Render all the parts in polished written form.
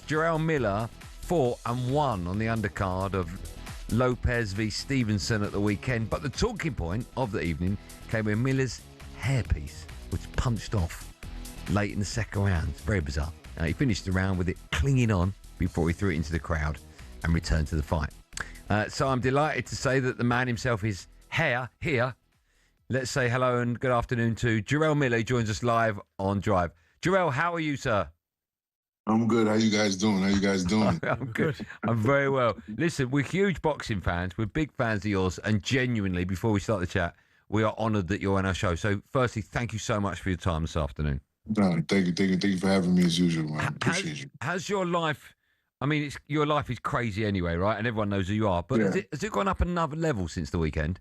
Jarrell Miller fought and won on the undercard of Lopez v Stevenson at the weekend. But the talking point of the evening came when Miller's hairpiece was punched off late in the second round. It's very bizarre. He finished the round with it clinging on before he threw it into the crowd and returned to the fight. So I'm delighted to say that the man himself is here. Let's say hello and good afternoon to Jarrell Miller, who joins us live on Drive. Jarrell, how are you, sir? I'm good. How you guys doing? I'm good. I'm very well. Listen, we're huge boxing fans. We're big fans of yours. And genuinely, before we start the chat, we are honoured that you're on our show. So firstly, thank you so much for your time this afternoon. No, thank you for having me as usual, man. Appreciate you. How's your life? I mean, your life is crazy anyway, right? And everyone knows who you are. But has it gone up another level since the weekend?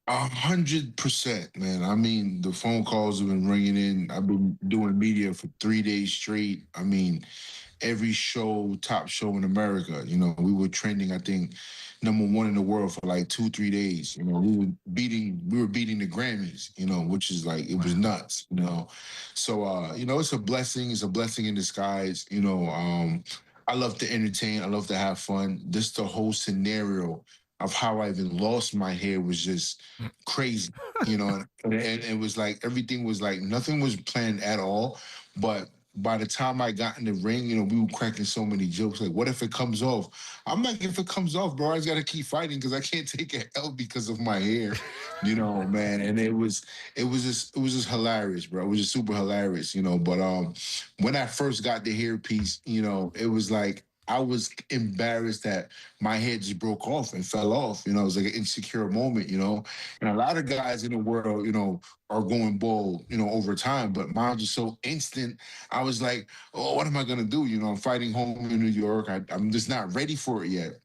100%, man. I mean, the phone calls have been ringing in. I've been doing media for 3 days straight. I mean, every show, top show in America. You know, we were trending, I think, #1 in the world for like 2-3 days. You know, we were beating the Grammys, you know, which is like, it was nuts, you know. So, you know, it's a blessing. It's a blessing in disguise. You know, I love to entertain. I love to have fun. Just the whole scenario of how I even lost my hair was just crazy, you know, and it was like, everything was like, nothing was planned at all. But by the time I got in the ring, you know, we were cracking so many jokes. Like, what if it comes off? I'm like, if it comes off, bro, I just got to keep fighting because I can't take a L because of my hair, you know, man. And it was just hilarious, bro. It was just super hilarious, you know. But when I first got the hairpiece, you know, it was like, I was embarrassed that my head just broke off and fell off. You know, it was like an insecure moment, you know. And a lot of guys in the world, you know, are going bald, you know, over time. But mine was just so instant. I was like, oh, what am I going to do? You know, I'm fighting home in New York. I'm just not ready for it yet.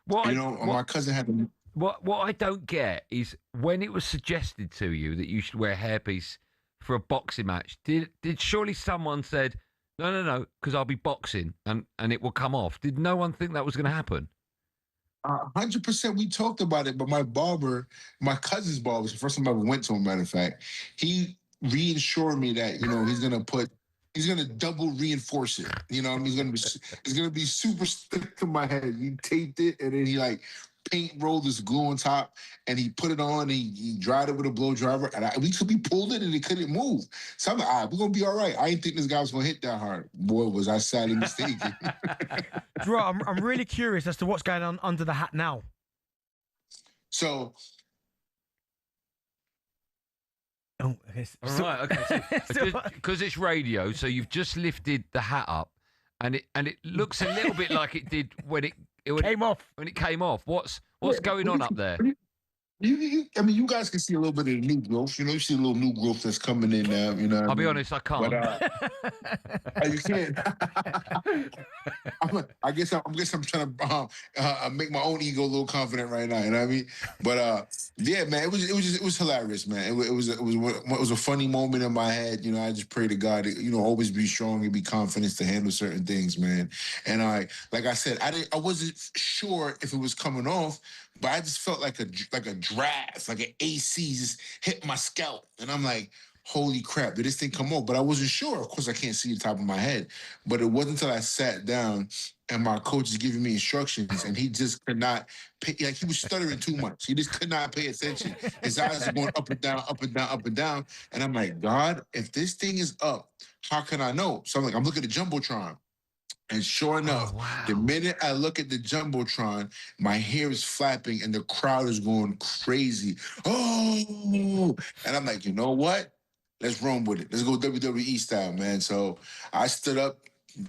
My cousin had to... What I don't get is when it was suggested to you that you should wear a hairpiece for a boxing match, did surely someone said, no, because I'll be boxing and it will come off. Did no one think that was going to happen? 100%. We talked about it, but my barber, my cousin's barber, the first time I ever went to him, matter of fact, he reassured me that, you know, he's going to double reinforce it. You know, he's going to be super stick to my head. He taped it and then he like paint rolled this glue on top and he put it on and he dried it with a blow dryer and we pulled it and it couldn't move. So I'm like, all right, we're gonna be all right. I didn't think this guy was gonna hit that hard. Boy, was I sadly mistaken. Drew, I'm really curious as to what's going on under the hat now. So all right, okay. Because it's radio, so you've just lifted the hat up and it looks a little bit like it did when it came off. When it came off, what's going on up there? I mean, you guys can see a little bit of the new growth. You know, you see a little new growth that's coming in now. You know, I'll be honest, I can't. But, you can't. I guess I'm trying to make my own ego a little confident right now. You know what I mean? But yeah, man, it was hilarious, man. It was a funny moment in my head. You know, I just pray to God, you know, always be strong and be confident to handle certain things, man. And like I said, I wasn't sure if it was coming off, but I just felt like a draft, like an AC just hit my scalp, and I'm like, holy crap, did this thing come off? But I wasn't sure. Of course, I can't see the top of my head. But it wasn't until I sat down and my coach was giving me instructions, and he just could not pay, like he was stuttering too much. He just could not pay attention. His eyes were going up and down, up and down, up and down. And I'm like, God, if this thing is up, how can I know? So I'm looking at the Jumbotron. And sure enough, the minute I look at the Jumbotron, my hair is flapping and the crowd is going crazy. Oh! And I'm like, you know what? Let's run with it. Let's go WWE style, man. So I stood up,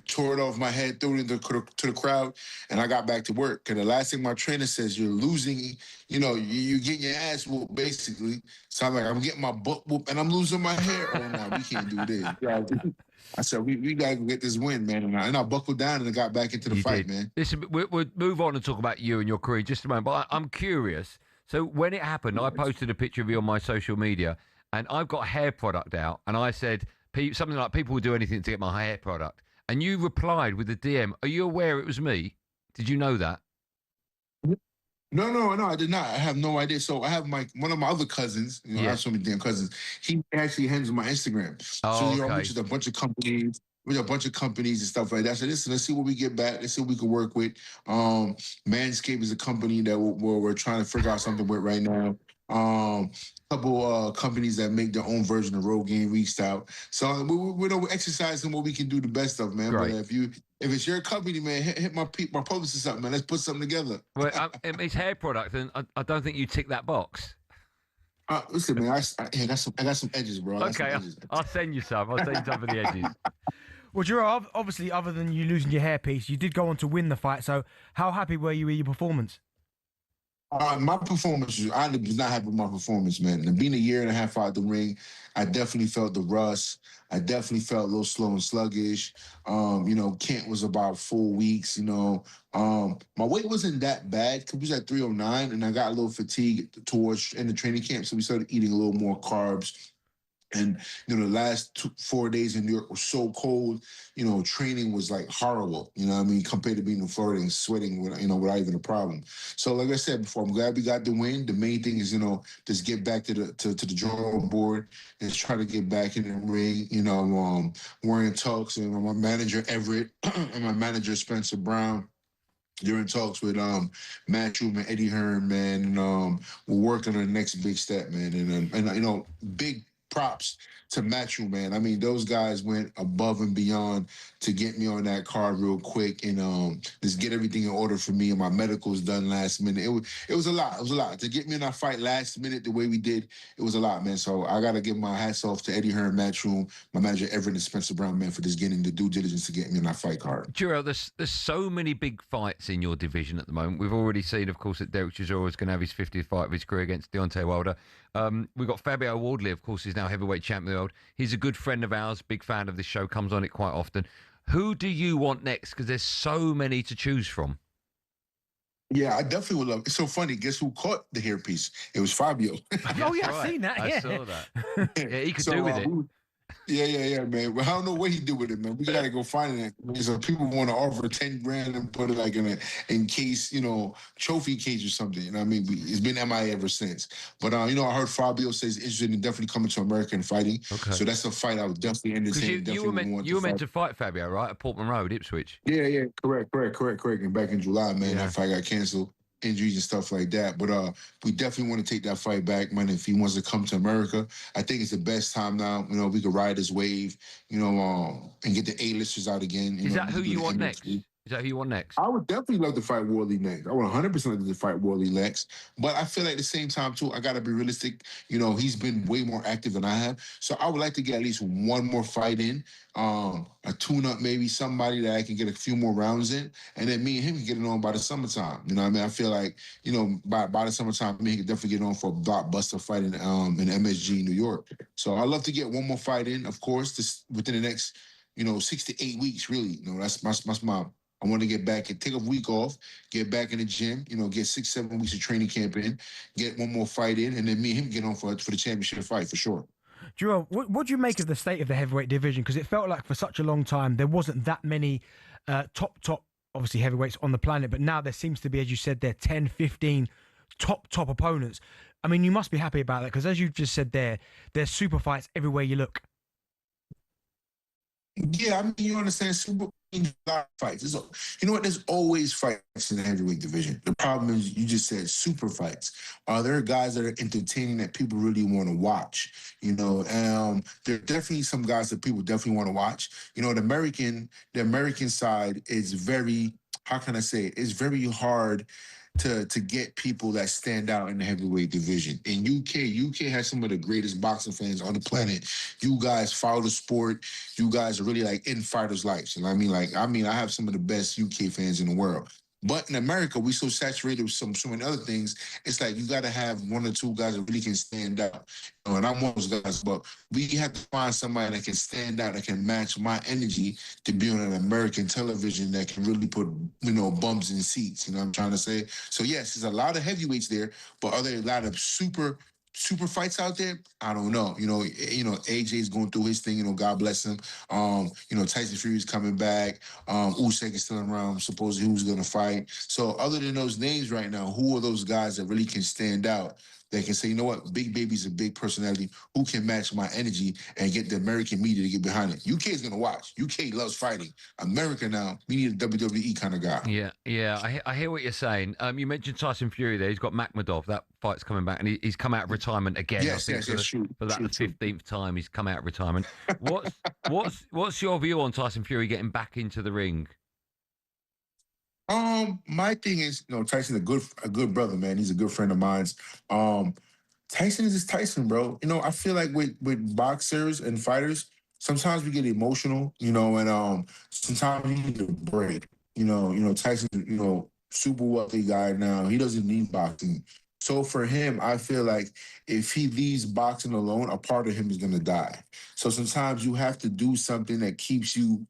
tore it off my head, threw it to the crowd, and I got back to work. And the last thing my trainer says, you're losing, you know, you're getting your ass whooped, basically. So I'm like, I'm getting my butt whooped, and I'm losing my hair. Oh, no, we can't do this. I said, we got to get this win, man. And I buckled down and I got back into the fight, man. Listen, we'll move on and talk about you and your career in just a moment. But I'm curious. So when it happened, I posted a picture of you on my social media, and I've got a hair product out, and I said something like, people will do anything to get my hair product. And you replied with a DM. Are you aware it was me? Did you know that? No, I did not. I have no idea. So I have one of my other cousins, you know, I have so many damn cousins. He actually handles my Instagram. So okay. I reached a bunch of companies. with a bunch of companies and stuff like that. So listen, let's see what we get back. Let's see what we can work with. Manscaped is a company that we're trying to figure out something with right now. Couple companies that make their own version of Road Game reached out. So we're exercising what we can do the best of, man. Great. But if it's your company, man, hit my publicist up, man. Let's put something together. Well, it's hair product, and I don't think you tick that box. Listen, man, I got some edges, bro. Okay, I'll send you some. I'll send you some for the edges. Well, Jarrell, obviously, other than you losing your hairpiece, you did go on to win the fight. So, how happy were you with your performance? My performance, I was not happy with my performance, man. And being a year and a half out the ring, I definitely felt the rust. I definitely felt a little slow and sluggish. Kent was about 4 weeks, My weight wasn't that bad because we was at 309, and I got a little fatigued towards in the training camp, so we started eating a little more carbs. And, the last 4 days in New York were so cold, training was like horrible, compared to being in Florida and sweating, without even a problem. So like I said before, I'm glad we got the win. The main thing is, just get back to the drawing board and try to get back in the ring, we're in talks, and my manager Everett and my manager Spencer Brown. They're in talks with Matchroom and Eddie Hearn, man, and we're working on the next big step, man, and big props to Matchroom, man. I mean, those guys went above and beyond to get me on that card real quick and just get everything in order for me, and my medicals done last minute. It was a lot. It was a lot to get me in that fight last minute the way we did. It was a lot, man. So I gotta give my hats off to Eddie Hearn, Matchroom, my manager Everett, and Spencer Brown, man, for just getting the due diligence to get me in that fight card. Jarrell, there's so many big fights in your division at the moment. We've already seen, of course, that Derek Chisora is going to have his 50th fight of his career against Deontay Wilder. We've got Fabio Wardley, of course, is now heavyweight champion of the world. He's a good friend of ours, big fan of this show, comes on it quite often. Who do you want next? Because there's so many to choose from. Yeah, I definitely would love. It's so funny. Guess who caught the hairpiece? It was Fabio. Oh yeah, I've seen that. I saw that. Yeah, he could do with it. Yeah, man. Well, I don't know what he did with it, man. We gotta go find it. So people want to offer 10 grand and put it like in case, trophy case or something. You know what I mean? It's been MIA ever since. But I heard Fabio says he's interested in definitely coming to America and fighting. Okay. So that's a fight I would definitely entertain. You were meant to fight Fabio, right? At Portman Road, Ipswich. Yeah, correct. And back in July, man, that fight got canceled. Injuries and stuff like that. But we definitely want to take that fight back, man. If he wants to come to America, I think it's the best time now. We could ride this wave, and get the A-listers out again. Is that who you want next? Is that who you want next? I would definitely love to fight Wardley next. I would 100% love to fight Wardley next. But I feel like at the same time, too, I got to be realistic. He's been way more active than I have. So I would like to get at least one more fight in, a tune-up maybe, somebody that I can get a few more rounds in, and then me and him can get it on by the summertime. You know what I mean? I feel like, by the summertime, me and he can definitely get on for a blockbuster fight in MSG, New York. So I'd love to get one more fight in, of course, within the next, 6 to 8 weeks, really. That's my I want to get back and take a week off, get back in the gym, get 6-7 weeks of training camp in, get one more fight in, and then me and him get on for the championship fight for sure. Jarrell, what do you make of the state of the heavyweight division? Because it felt like for such a long time there wasn't that many top, obviously, heavyweights on the planet, but now there seems to be, as you said, there 10, 15 top opponents. I mean, you must be happy about that because, as you just said there's super fights everywhere you look. Yeah, I mean, you understand, super fights. There's always fights in the heavyweight division. The problem is, you just said super fights. There are guys that are entertaining that people really want to watch. There are definitely some guys that people definitely want to watch. The American side is very, how can I say it? It's very hard to get people that stand out in the heavyweight division. In UK has some of the greatest boxing fans on the planet. You guys follow the sport. You guys are really like in fighters' lives. And I have some of the best UK fans in the world. But in America, we so saturated with so many other things. It's like you got to have one or two guys that really can stand out. And I'm one of those guys, but we have to find somebody that can stand out, that can match my energy to be on an American television that can really put, bums in seats. You know what I'm trying to say? So yes, there's a lot of heavyweights there, but are there a lot of super fights out there? I don't know. AJ's going through his thing, God bless him. Tyson Fury's coming back. Usyk is still around, supposedly who's going to fight. So other than those names right now, who are those guys that really can stand out that can say, you know what, Big Baby's a big personality who can match my energy and get the American media to get behind it. UK is gonna watch. UK loves fighting. America now, we need a WWE kind of guy. Yeah. I hear what you're saying. You mentioned Tyson Fury there. He's got Makhmudov. That fight's coming back, and he's come out of retirement again. Yes, true. For that 15th time, he's come out of retirement. What's your view on Tyson Fury getting back into the ring? My thing is, Tyson's a good brother, man. He's a good friend of mine. Tyson is just Tyson, bro. I feel like with boxers and fighters, sometimes we get emotional, and sometimes we need a break. Tyson's, super wealthy guy now. He doesn't need boxing. So for him, I feel like if he leaves boxing alone, a part of him is gonna die. So sometimes you have to do something that keeps you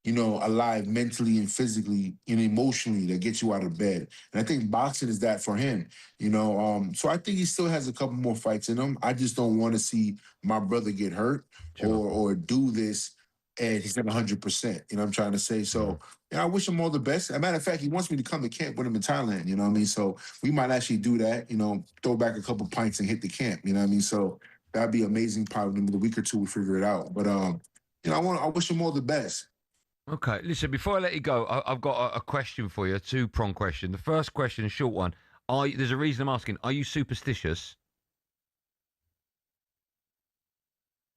alive mentally and physically and emotionally, that gets you out of bed. And I think boxing is that for him, So I think he still has a couple more fights in him. I just don't want to see my brother get hurt or do this and he's not 100%. I'm trying to say. So I wish him all the best. As a matter of fact, he wants me to come to camp with him in Thailand. You know what I mean? So we might actually do that. Throw back a couple pints and hit the camp. You know what I mean? So that'd be amazing. Probably in a week or two we figure it out. But I wish him all the best. Okay, listen, before I let you go, I've got a question for you, a two-prong question. The first question, a short one. There's a reason I'm asking. Are you superstitious?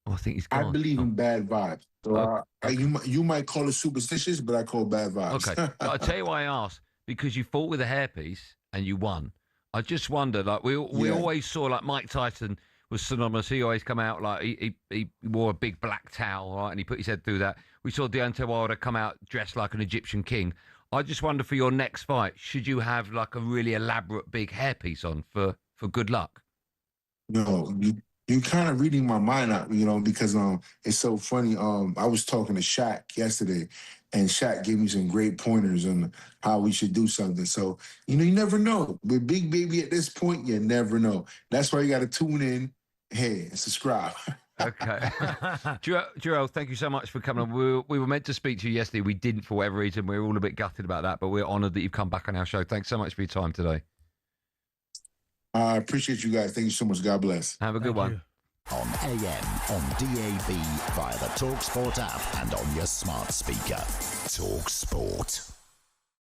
Oh, I think he's gone. I believe in bad vibes. So you might call it superstitious, but I call it bad vibes. Okay, I'll tell you why I asked. Because you fought with a hairpiece and you won. I just wondered, we always saw, like, Mike Tyson was synonymous. He always come out like he wore a big black towel, right, and he put his head through that. We saw Deontay Wilder come out dressed like an Egyptian king. I just wonder, for your next fight, should you have like a really elaborate big hairpiece on for good luck? You're kind of reading my mind out, because it's so funny. I was talking to Shaq yesterday, and Shaq gave me some great pointers on how we should do something. So, you never know. With Big Baby at this point, you never know. That's why you got to tune in, and subscribe. Okay. Jarrell, thank you so much for coming on. We were meant to speak to you yesterday. We didn't for whatever reason. We were all a bit gutted about that, but we're honoured that you've come back on our show. Thanks so much for your time today. I appreciate you guys. Thank you so much. God bless. Have a good one. On AM, on DAB, via the talkSPORT app, and on your smart speaker. talkSPORT.